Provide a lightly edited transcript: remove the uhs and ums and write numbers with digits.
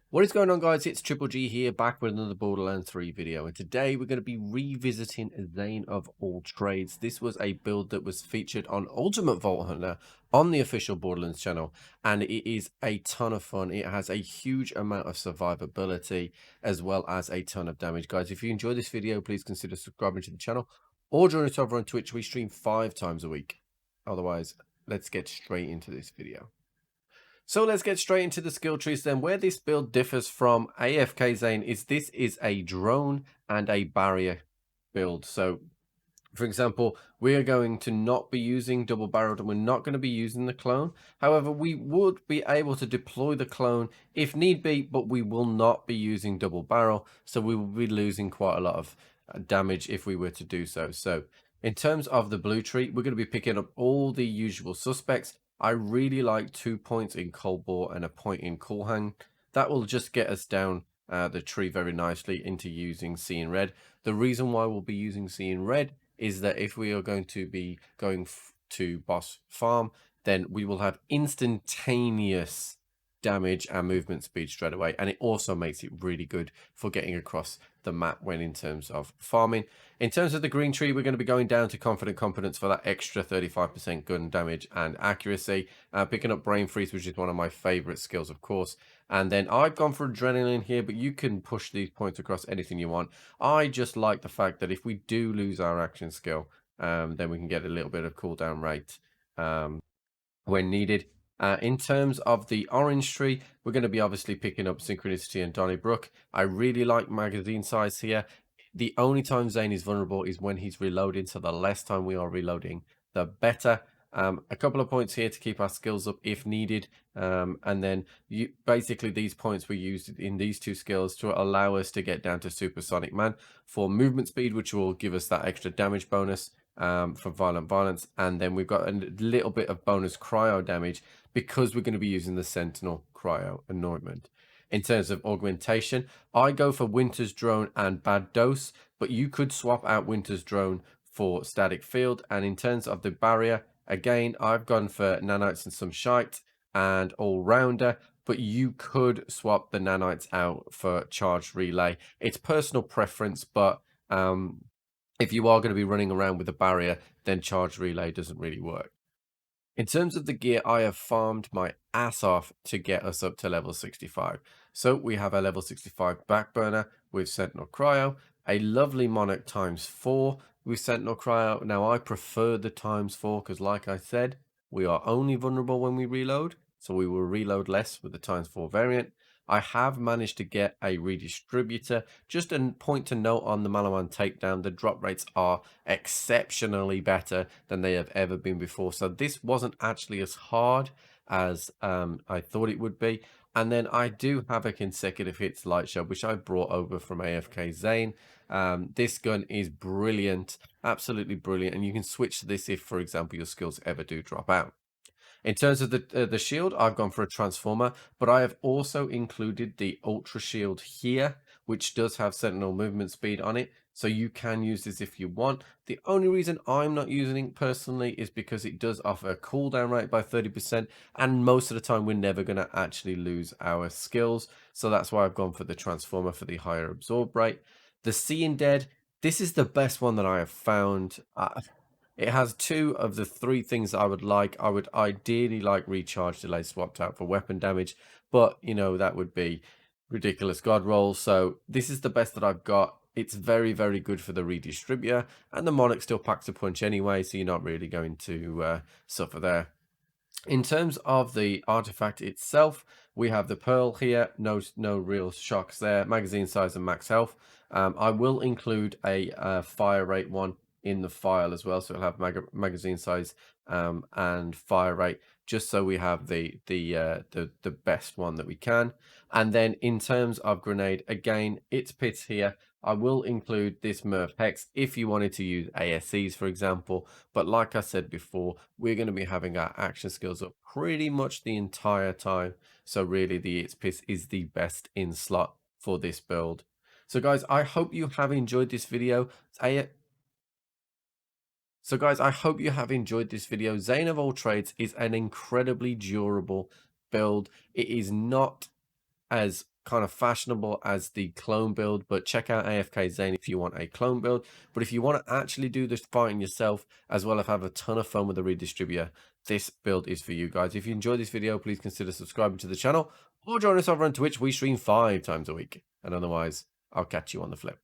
What is going on, guys? It's Triple G here, back with another Borderlands 3 video, and today we're going to be revisiting Zane of all trades. This was a build that was featured on Ultimate Vault Hunter on the official Borderlands channel, and it is a ton of fun. It has a huge amount of survivability as well as a ton of damage. Guys, if you enjoy this video, please consider subscribing to the channel or join us over on Twitch. We stream 5 times a week. Otherwise, let's get straight into this video. So let's get straight into the skill trees then. Where this build differs from AFK Zane is this is a drone and a barrier build. So for example, we are going to not be using double barreled and we're not going to be using the clone. However, we would be able to deploy the clone if need be, but we will not be using double barrel. So we will be losing quite a lot of damage if we were to do so. So in terms of the blue tree, we're going to be picking up all the usual suspects. I really like 2 points in Cold Bore and a point in Cool Hand. That will just get us down the tree very nicely into using Seeing Red. The reason why we'll be using Seeing Red is that if we are going to be going to boss farm, then we will have instantaneous damage and movement speed straight away, and it also makes it really good for getting across the map when in terms of farming. In terms of the green tree, we're going to be going down to confident competence for that extra 35% gun damage and accuracy, picking up brain freeze, which is one of my favorite skills, of course. And then I've gone for adrenaline here, but you can push these points across anything you want. I just like the fact that if we do lose our action skill, then we can get a little bit of cooldown rate when needed. In terms of the orange tree, we're going to be obviously picking up Synchronicity and Donnybrook. I really like magazine size here. The only time Zane is vulnerable is when he's reloading, so the less time we are reloading, the better. A couple of points here to keep our skills up if needed. And then basically these points were used in these two skills to allow us to get down to Supersonic Man for movement speed, which will give us that extra damage bonus for violent violence. And then we've got a little bit of bonus cryo damage because we're going to be using the Sentinel cryo anointment. In terms of augmentation, I go for Winter's Drone and Bad Dose, but you could swap out Winter's Drone for Static Field. And in terms of the barrier, again, I've gone for Nanites and some shite and All-Rounder, but you could swap the Nanites out for Charged Relay. It's personal preference, but if you are going to be running around with a barrier, then Charged Relay doesn't really work. In terms of the gear, I have farmed my ass off to get us up to level 65. So we have a level 65 backburner with Sentinel Cryo, a lovely Monarch ×4 with Sentinel Cryo. Now I prefer the ×4 because like I said, we are only vulnerable when we reload. So we will reload less with the ×4 variant. I have managed to get a redistributor. Just a point to note on the Malaman takedown, the drop rates are exceptionally better than they have ever been before. So this wasn't actually as hard as I thought it would be. And then I do have a consecutive hits light show, which I brought over from AFK Zane. This gun is brilliant, absolutely brilliant. And you can switch to this if, for example, your skills ever do drop out. In terms of the shield, I've gone for a transformer, but I have also included the ultra shield here, which does have sentinel movement speed on it. So you can use this if you want. The only reason I'm not using it personally is because it does offer a cooldown rate by 30%. And most of the time, we're never going to actually lose our skills. So that's why I've gone for the transformer for the higher absorb rate. The Seeing Dead, this is the best one that I have found. It has 2 of the 3 things I would like. I would ideally like recharge delay swapped out for weapon damage, but you know, that would be ridiculous god roll. So this is the best that I've got. It's very, very good for the redistributor, and the Monarch still packs a punch anyway, so you're not really going to suffer there. In terms of the artifact itself, we have the pearl here. No real shocks there. Magazine size and max health. I will include a fire rate one in the file as well, so it'll have magazine size and fire rate, just so we have the best one that we can. And then in terms of grenade, again, it's pits here. I will include this Murph Hex if you wanted to use ASCs, for example. But like I said before, we're going to be having our action skills up pretty much the entire time. So really, the It's Piss is the best in slot for this build. So guys, I hope you have enjoyed this video. So guys, I hope you have enjoyed this video. Zane of all trades is an incredibly durable build. It is not as kind of fashionable as the clone build, but check out AFK Zane if you want a clone build. But if you want to actually do this fighting yourself, as well as have a ton of fun with the redistributor, this build is for you guys. If you enjoyed this video, please consider subscribing to the channel or join us over on Twitch. We stream 5 times a week. And otherwise, I'll catch you on the flip.